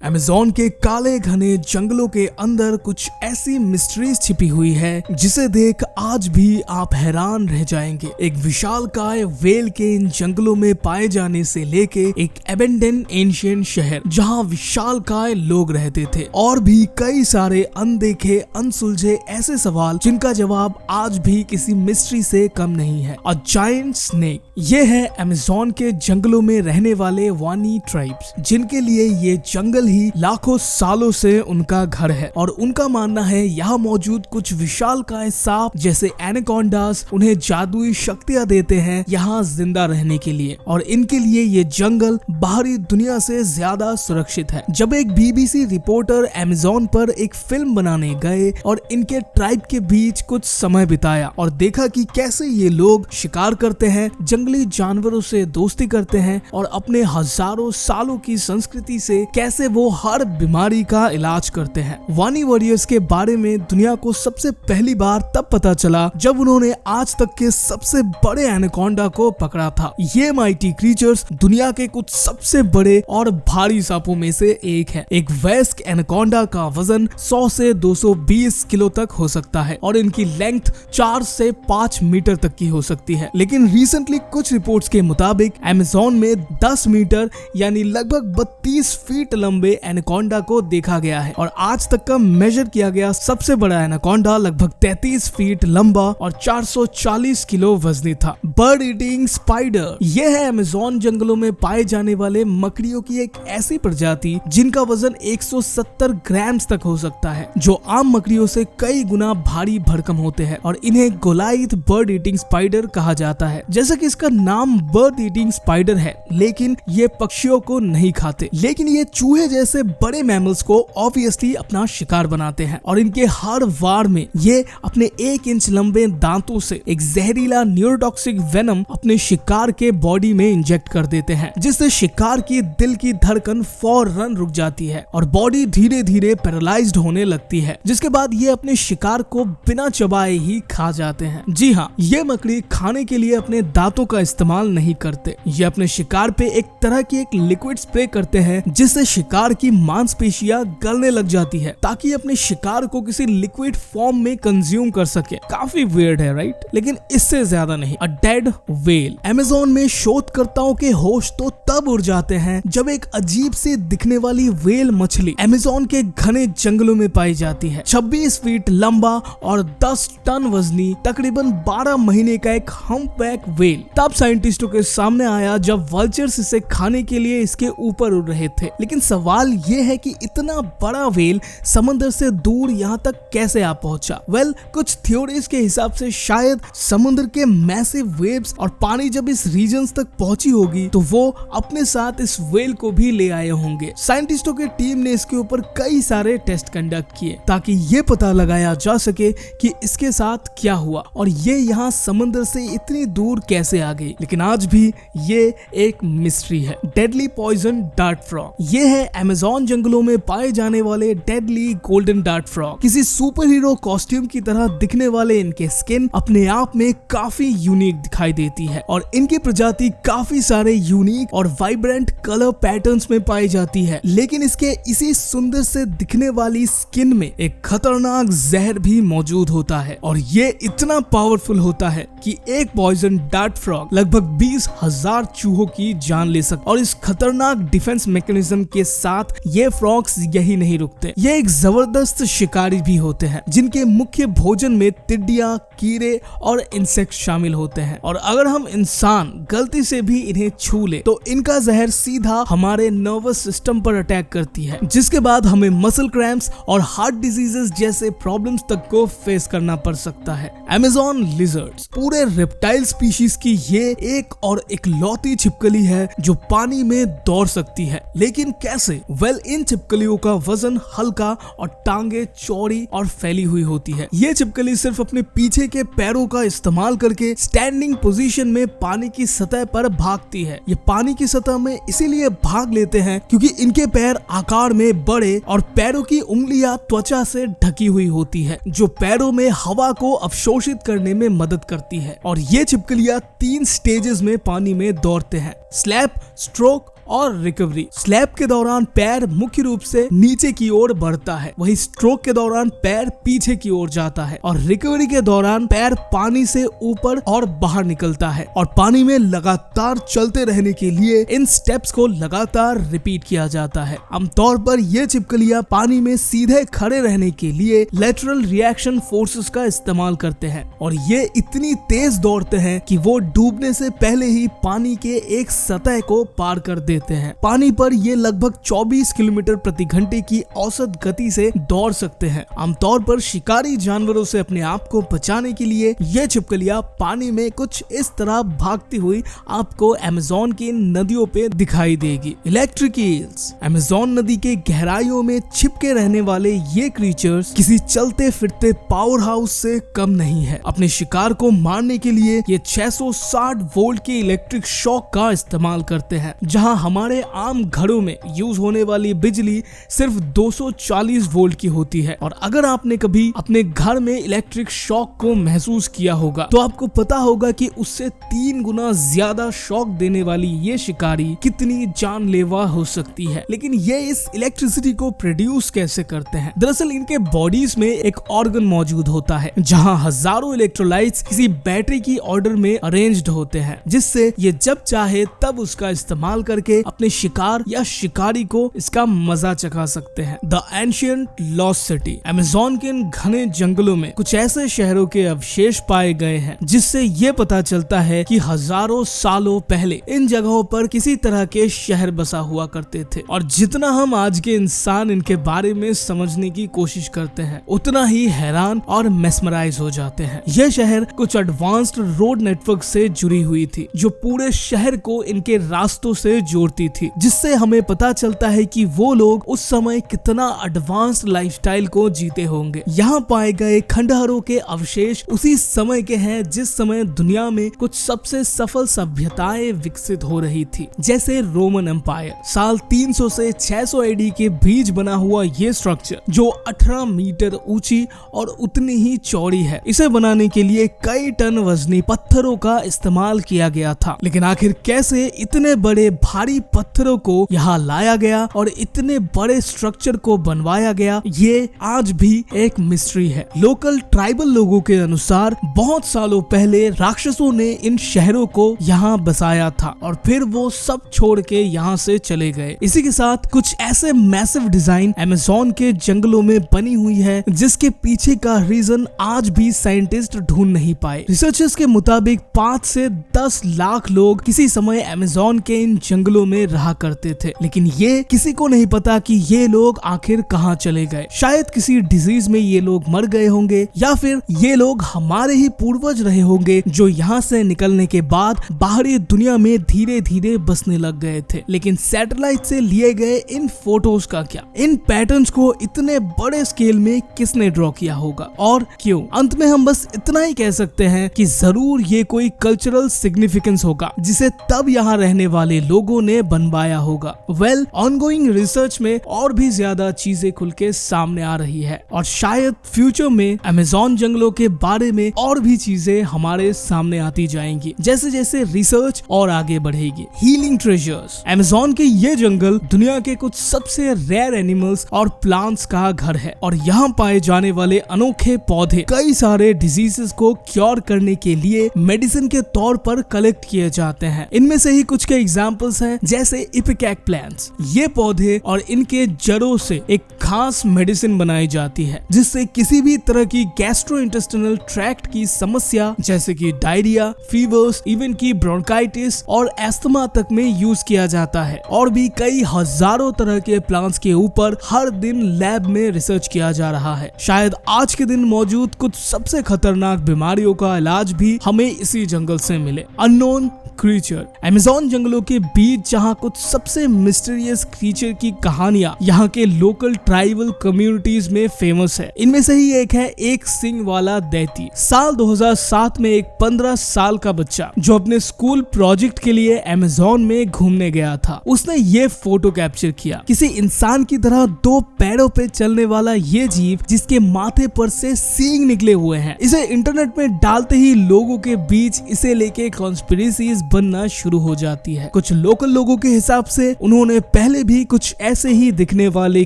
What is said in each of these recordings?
Amazon के काले घने जंगलों के अंदर कुछ ऐसी मिस्ट्रीज छिपी हुई है जिसे देख आज भी आप हैरान रह जाएंगे। एक विशालकाय व्हेल के इन जंगलों में पाए जाने से लेके एक एबेंडन एंशिएंट शहर जहां विशालकाय लोग रहते थे, और भी कई सारे अनदेखे अनसुलझे ऐसे सवाल जिनका जवाब आज भी किसी मिस्ट्री से कम नहीं है। अ जायंट स्नेक, ये है अमेज़न के जंगलों में रहने वाले वानी ट्राइब्स, जिनके लिए ये जंगल ही लाखों सालों से उनका घर है। और उनका मानना है यहाँ मौजूद कुछ विशालकाय सांप जैसे एनाकोंडास उन्हें जादुई शक्तियां देते हैं यहाँ जिंदा रहने के लिए, और इनके लिए ये जंगल बाहरी दुनिया से ज्यादा सुरक्षित है। जब एक बीबीसी रिपोर्टर अमेज़न पर एक फिल्म बनाने गए और इनके ट्राइब के बीच कुछ समय बिताया और देखा कि कैसे ये लोग शिकार करते हैं, जंगली जानवरों से दोस्ती करते हैं और अपने हजारों सालों की संस्कृति से कैसे वो हर बीमारी का इलाज करते हैं। वानी वॉरियर्स के बारे में दुनिया को सबसे पहली बार तब पता चला जब उन्होंने आज तक के सबसे बड़े एनाकोंडा को पकड़ा था। ये माइटी क्रीचर्स दुनिया के कुछ सबसे बड़े और भारी सांपों में से एक है। एक वयस्क एनाकोंडा का वजन 100 से 220 किलो तक हो सकता है और इनकी लेंथ 4 से 5 मीटर तक की हो सकती है। लेकिन रिसेंटली कुछ रिपोर्ट्स के मुताबिक अमेज़न में 10 मीटर यानी लगभग 32 फीट लंबे एनाकोंडा को देखा गया है, और आज तक का मेजर किया गया सबसे बड़ा एनाकोंडा लगभग 33 फीट लंबा और 440 किलो वजनी था। बर्ड ईटिंग स्पाइडर, यह है अमेज़न जंगलों में पाए जाने वाले मकड़ियों की एक ऐसी प्रजाति जिनका वजन 170 ग्राम तक हो सकता है, जो आम मकड़ियों से कई गुना भारी भरकम होते हैं, और इन्हें गोलाइथ बर्ड ईटिंग स्पाइडर कहा जाता है। जैसा कि इसका नाम बर्ड ईटिंग स्पाइडर है, लेकिन ये पक्षियों को नहीं खाते, लेकिन ये चूहे जैसे बड़े मैमल्स को ऑब्वियसली अपना शिकार बनाते हैं, और इनके हर वार में ये अपने 1 इंच लंबे दांतों से एक जहरीला न्यूरोटॉक्सिक वेनम अपने शिकार के बॉडी में इंजेक्ट कर देते हैं, जिससे शिकार की दिल की धड़कन फौरन रुक जाती है और बॉडी धीरे धीरे पैरालाइज्ड होने लगती है, जिसके बाद ये अपने शिकार को बिना चबाए ही खा जाते हैं। जी हाँ, ये मकड़ी खाने के लिए अपने दांतों का इस्तेमाल नहीं करते। ये अपने शिकार पे एक तरह की एक लिक्विड स्प्रे करते हैं जिससे शिकार की मांसपेशियां गलने लग जाती है, ताकि अपने शिकार को किसी लिक्विड फॉर्म में कंज्यूम कर सके। काफी वियर्ड है, राइट? लेकिन इससे ज्यादा नहीं। अ डेड व्हेल, अमेज़न में शोधकर्ताओं के होश तो तब उड़ जाते हैं जब एक अजीब से दिखने वाली व्हेल मछली अमेज़न के घने जंगलों में पाई जाती है। 26 फीट लंबा और 10 टन वजनी तकरीबन 12 महीने का एक हम्पबैक व्हेल तब साइंटिस्टों के सामने आया जब वल्चर्स इसे खाने के लिए इसके ऊपर उड़ रहे थे। लेकिन सवाल ये है कि इतना बड़ा व्हेल समंदर से दूर यहाँ तक कैसे आ पहुंचा? वेल, कुछ थ्योरीज के हिसाब से शायद समुद्र के मैसिव वेव्स और पानी जब इस रीजन्स तक पहुंची होगी तो वो अपने साथ इस व्हेल को भी ले आए होंगे। साइंटिस्टों की टीम ने इसके ऊपर कई सारे टेस्ट कंडक्ट किए ताकि ये पता लगाया जा सके कि इसके साथ क्या हुआ और ये यहाँ समुद्र से इतनी दूर कैसे आ गई। लेकिन आज भी ये एक मिस्ट्री है। डेडली पॉइजन डार्ट फ्रॉग, ये है अमेज़न जंगलों में पाए जाने वाले डेडली गोल्डन डार्ट फ्रॉग। किसी सुपर हीरो कॉस्ट्यूम की तरह दिखने वाले इनके स्किन अपने आप में काफी यूनिक दिखाई देती है, और इनकी प्रजाति काफी सारे यूनिक और वाइब्रेंट कलर पैटर्न्स में पाई जाती है। लेकिन इसके इसी सुंदर से दिखने वाली स्किन में एक खतरनाक जहर भी मौजूद होता है, और ये इतना पावरफुल होता है कि एक पॉइजन डार्ट फ्रॉग लगभग 20,000 चूहों की जान ले सकता। और इस खतरनाक डिफेंस मैकेनिज्म के साथ ये फ्रॉग्स यही नहीं रुकते, ये एक जबरदस्त शिकारी भी होते हैं जिनके मुख्य भोजन में टिड्डियां, कीड़े और इंसेक्ट शामिल होते हैं। और अगर हम इंसान गलती से भी इन्हें छू ले तो इनका जहर सीधा हमारे नर्वस सिस्टम पर अटैक करती है, जिसके बाद हमें मसल क्रैम्प्स और हार्ट डिजीजेस जैसे प्रॉब्लम्स तक को फेस करना पड़ सकता है। अमेज़न लिजर्ड्स, पूरे रेप्टाइल स्पीशीज की ये एक और इकलौती छिपकली है जो पानी में दौड़ सकती है। लेकिन कैसे? वेल, इन छिपकलियों का वजन हल्का और टांगे चौड़ी और फैली हुई होती है। ये छिपकली सिर्फ अपने पीछे के पैरों का इस्तेमाल करके स्टैंडिंग पोजीशन में पानी की सतह पर भागती है। ये पानी की सतह में इसीलिए भाग लेते हैं क्योंकि इनके पैर आकार में बड़े और पैरों की उंगलियां त्वचा से ढकी हुई होती है, जो पैरों में हवा को अवशोषित करने में मदद करती है। और ये छिपकलियां 3 स्टेजेस में पानी में दौड़ते हैं: स्लैप, स्ट्रोक और रिकवरी। स्लैप के दौरान पैर मुख्य रूप से नीचे की ओर बढ़ता है, वही स्ट्रोक के दौरान पैर पीछे की ओर जाता है और रिकवरी के दौरान पैर पानी से ऊपर और बाहर निकलता है। और पानी में लगातार चलते रहने के लिए इन स्टेप्स को लगातार रिपीट किया जाता है। आमतौर पर ये छिपकलियां पानी में सीधे खड़े रहने के लिए लेटरल रिएक्शन फोर्सेस का इस्तेमाल करते हैं और ये इतनी तेज दौड़ते हैं कि वो डूबने से पहले ही पानी के एक सतह को पार कर देते हैं। पानी पर ये लगभग 24 किलोमीटर प्रति घंटे की औसत गति से दौड़ सकते हैं। आमतौर पर शिकारी जानवरों से अपने आप को बचाने के लिए ये छिपकलियां पानी में कुछ इस तरह भागती हुई आपको अमेज़न की नदियों पे दिखाई देगी। Electric eels. अमेज़न नदी के गहराइयों में छिपके रहने वाले ये क्रीचर्स किसी चलते फिरते पावर हाउस से कम नहीं है। अपने शिकार को मारने के लिए ये 660 वोल्ट के इलेक्ट्रिक शॉक का इस्तेमाल करते हैं, जहां हमारे आम घरों में यूज होने वाली बिजली सिर्फ 240 वोल्ट की होती है। और अगर आपने कभी अपने घर में इलेक्ट्रिक शॉक को महसूस किया होगा तो आपको पता होगा कि उससे 3 गुना ज्यादा शॉक देने वाली ये शिकारी कितनी जानलेवा हो सकती है। लेकिन ये इस इलेक्ट्रिसिटी को प्रोड्यूस कैसे करते हैं? दरअसल इनके बॉडीज में एक ऑर्गन मौजूद होता है जहां हजारों इलेक्ट्रोलाइट्स किसी बैटरी की ऑर्डर में अरेंज्ड होते हैं, जिससे ये जब चाहे तब उसका इस्तेमाल करके अपने शिकार या शिकारी को इसका मजा चखा सकते हैं। The ancient lost city. Amazon के इन घने जंगलों में कुछ ऐसे शहरों के अवशेष पाए गए हैं जिससे ये पता चलता है कि हजारों सालों पहले इन जगहों पर किसी तरह के शहर बसा हुआ करते थे। और जितना हम आज के इंसान इनके बारे में समझने की कोशिश करते हैं उतना ही हैरान और मेस्मराइज हो जाते हैं। यह शहर कुछ एडवांस्ड रोड नेटवर्क से जुड़ी हुई थी जो पूरे शहर को इनके रास्तों से जोड़ती थी, जिससे हमें पता चलता है कि वो लोग उस समय कितना एडवांस्ड लाइफस्टाइल को जीते होंगे। यहाँ पाए गए खंडहरों के अवशेष उसी समय के हैं जिस समय दुनिया में कुछ सबसे सफल सभ्यताएं विकसित हो रही थी, जैसे रोमन एम्पायर। साल 300 से 600 एडी के बीच बना हुआ ये स्ट्रक्चर जो 18 मीटर ऊंची और उतनी ही चौड़ी है, इसे बनाने के लिए कई टन वजनी पत्थरों का इस्तेमाल किया गया था। लेकिन आखिर कैसे इतने बड़े भारी पत्थरों को यहाँ लाया गया और इतने बड़े स्ट्रक्चर को बनवाया गया, ये आज भी एक मिस्ट्री है। लोकल ट्राइबल लोगों के अनुसार बहुत सालों पहले राक्षसों ने इन शहरों को यहाँ बसाया था और फिर वो सब छोड़ के यहाँ से चले गए। इसी के साथ कुछ ऐसे मैसिव डिजाइन अमेज़न के जंगलों में बनी हुई है जिसके पीछे का रीजन आज भी साइंटिस्ट ढूंढ नहीं पाए। रिसर्चर्स के मुताबिक 5 से 10 लाख लोग किसी समय अमेज़न के इन जंगलों में रहा करते थे, लेकिन ये किसी को नहीं पता कि ये लोग आखिर कहाँ चले गए। शायद किसी डिजीज में ये लोग मर गए होंगे या फिर ये लोग हमारे ही पूर्वज रहे होंगे जो यहाँ से निकलने के बाद बाहरी दुनिया में धीरे धीरे बसने लग गए थे। लेकिन सैटेलाइट से लिए गए इन फोटोज का क्या? इन पैटर्न्स को इतने बड़े स्केल में किसने ड्रॉ किया होगा और क्यों? अंत में हम बस इतना ही कह सकते हैं कि जरूर ये कोई कल्चरल सिग्निफिकेंस होगा जिसे तब यहाँ रहने वाले लोगों ने बनवाया होगा। वेल, ऑनगोइंग रिसर्च में और भी ज्यादा चीजें खुल के सामने आ रही है और शायद फ्यूचर में अमेज़न जंगलों के बारे में और भी चीजें हमारे सामने आती जाएंगी जैसे जैसे रिसर्च और आगे बढ़ेगी। Healing treasures. अमेज़न के ये जंगल दुनिया के कुछ सबसे रेयर एनिमल्स और प्लांट्स का घर है और यहाँ पाए जाने वाले अनोखे पौधे कई सारे डिजीजेस को क्योर करने के लिए मेडिसिन के तौर पर कलेक्ट किए जाते हैं। इनमें से ही कुछ के एग्जांपल्स हैं जैसे इपिकैक प्लांट्स। ये पौधे और इनके जड़ों से एक खास मेडिसिन बनाई जाती है जिससे किसी भी तरह की गैस्ट्रोइंटेस्टाइनल ट्रैक्ट की समस्या जैसे कि डायरिया, फीवर्स, इवन की ब्रोंकाइटिस और एस्थमा तक में यूज किया जाता है। और भी कई हजारों तरह के प्लांट्स के ऊपर हर दिन लैब में रिसर्च किया जा रहा है। शायद आज के दिन मौजूद कुछ सबसे खतरनाक बीमारियों का इलाज भी हमें इसी जंगल से मिले। Unknown creature. अमेज़न जंगलों के बीच जहां कुछ सबसे मिस्टीरियस क्रीचर की कहानियां यहाँ के लोकल ट्राइबल कम्युनिटीज में फेमस है। इनमें से ही एक है एक सिंग वाला दैती। साल 2007 में एक 15 साल का बच्चा जो अपने स्कूल प्रोजेक्ट के लिए अमेज़न में घूमने गया था, उसने ये फोटो कैप्चर किया। किसी इंसान की तरह 2 पैरों पे चलने वाला ये जीव जिसके माथे पर से सींग निकले हुए हैं। इसे इंटरनेट में डालते ही लोगों के बीच इसे लेके कॉन्स्पिरेसीज बनना शुरू हो जाती है। कुछ लोकल लोगों के हिसाब से उन्होंने पहले भी कुछ ऐसे ही दिखने वाले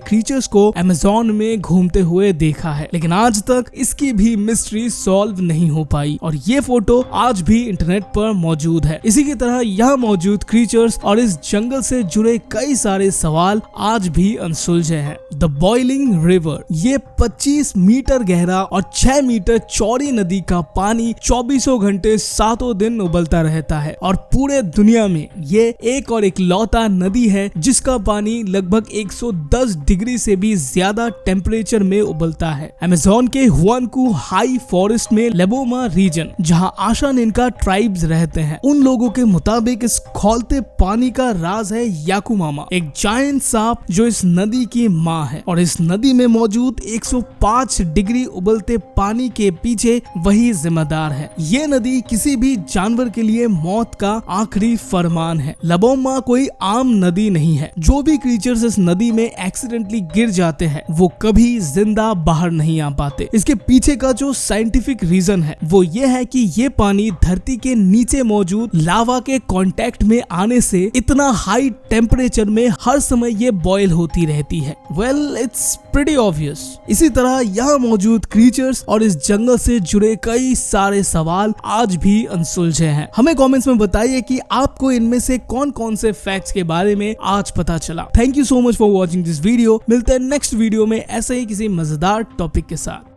क्रीचर्स को अमेज़न में घूमते हुए देखा है, लेकिन आज तक इसकी भी मिस्ट्री सॉल्व नहीं हो पाई और ये फोटो आज भी इंटरनेट पर मौजूद है। इसी की तरह यहाँ मौजूद क्रीचर्स और इस जंगल से जुड़े कई सारे सवाल आज भी अनसुलझे हैं। द बॉइलिंग रिवर, ये 25 मीटर गहरा और 6 मीटर चौड़ी नदी का पानी 24 घंटे 7 दिन उबलता रहता है और पूरे दुनिया में ये एक और इकलौता नदी है जिसका पानी लगभग 110 डिग्री से भी ज्यादा टेम्परेचर में उबलता है। अमेज़न के हुआनकू हाई फॉरेस्ट में लेबोमा रीजन, जहां आशानिनका ट्राइब्स रहते हैं, उन लोगों के मुताबिक इस खौलते पानी का राज है याकुमामा, एक जायंट सांप जो इस नदी की माँ है और इस नदी में मौजूद 105 डिग्री उबलते पानी के पीछे वही जिम्मेदार है। ये नदी किसी भी जानवर के लिए मौत का आखिरी फरमान है। लेबोमा कोई आम नदी नहीं है। जो भी क्रीचर्स इस नदी में एक्सीडेंटली गिर जाते हैं वो कभी जिंदा बाहर नहीं आ पाते। इसके पीछे का जो साइंटिफिक रीजन है वो ये है कि ये पानी धरती के नीचे मौजूद लावा के कांटेक्ट में आने से इतना हाई टेम्परेचर में हर समय ये बॉयल होती रहती है। Well, it's pretty obvious. इसी तरह यहाँ मौजूद क्रीचर्स और इस जंगल से जुड़े कई सारे सवाल आज भी अनसुलझे हैं। हमें कमेंट्स में बताइए कि आपको इनमें से कौन कौन से फैक्ट्स के बारे में आज पता चला। Thank you so much for watching this video. मिलते हैं नेक्स्ट वीडियो में ऐसे ही किसी मजेदार टॉपिक के साथ।